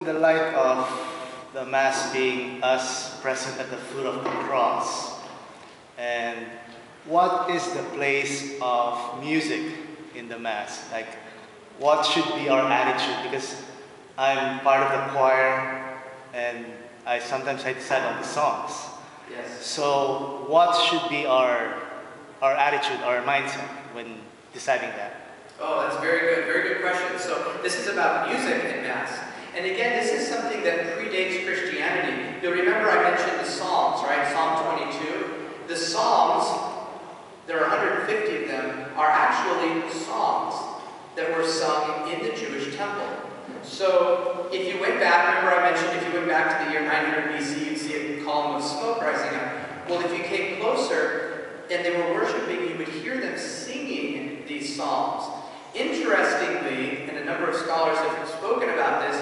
The light of the Mass being us present at the foot of the cross, and what is the place of music in the Mass? Like, what should be our attitude? Because I'm part of the choir, and sometimes I decide on the songs. Yes. So, what should be our attitude, our mindset when deciding that? Oh, that's very good question. So this is about music in Mass. And again, this is something that predates Christianity. You'll remember I mentioned the Psalms, right? Psalm 22. The Psalms, there are 150 of them, are actually songs that were sung in the Jewish temple. So if you went back, remember I mentioned if you went back to the year 900 BC, you'd see a column of smoke rising up. Well, if you came closer and they were worshiping, you would hear them singing these psalms. Interestingly, and a number of scholars have spoken about this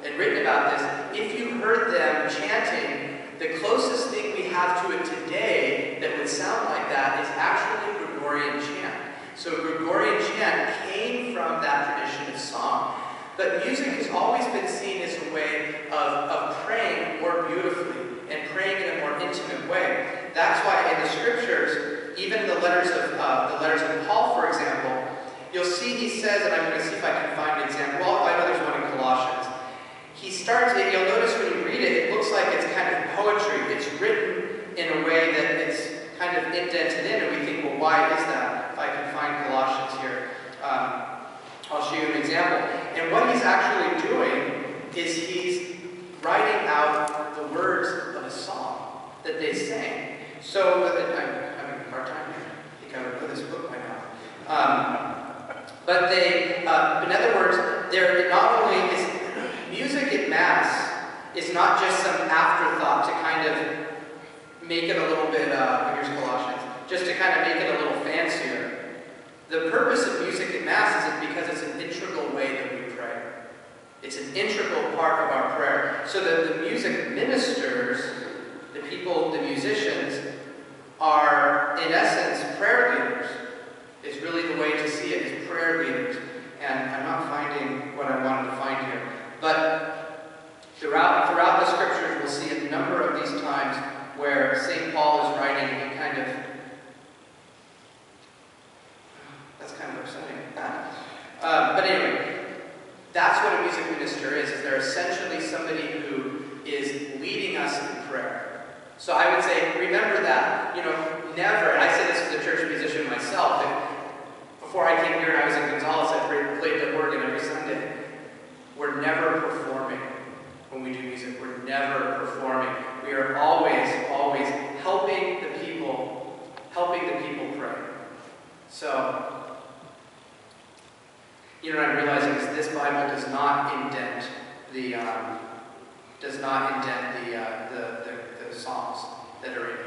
and written about this, if you heard them chanting, the closest thing we have to it today that would sound like that is actually Gregorian chant. So Gregorian chant came from that tradition of song. But music has always been seen as a way of praying more beautifully and praying in a more intimate way. That's why in the scriptures, even in the letters of Paul, for example, you'll see he says, and I'm going to see if I can find an example. Well, I know there's one in Colossians. He starts it, you'll notice when you read it, it looks like it's kind of poetry. It's written in a way that it's kind of indented in, and we think, well, why is that? If I can find Colossians here, I'll show you an example. And what he's actually doing is he's writing out the words of a song that they sang. So, I'm having a hard time here. I think I would put this book by now. But they, in other words, they're not only is music at Mass is not just some afterthought to kind of make it a little bit, here's Colossians, just to kind of make it a little fancier. The purpose of music at Mass is because it's an integral way that we pray. It's an integral part of our prayer. So the music ministers, the people, the musicians, are in essence prayer leaders. Is really the way to see it, is prayer leaders. And I'm not finding what I wanted to find here. But throughout the scriptures, we'll see a number of these times where St. Paul is writing and kind of, that's kind of upsetting. But anyway, that's what a music minister is they're essentially somebody who is leading us in prayer. So I would say, remember that, never, and I say this as a church musician myself, before I came here and I was in Gonzales, I played the organ every Sunday. We're never performing when we do music. We're never performing. We are always helping the people pray. So, what I'm realizing is this Bible does not indent the songs that are in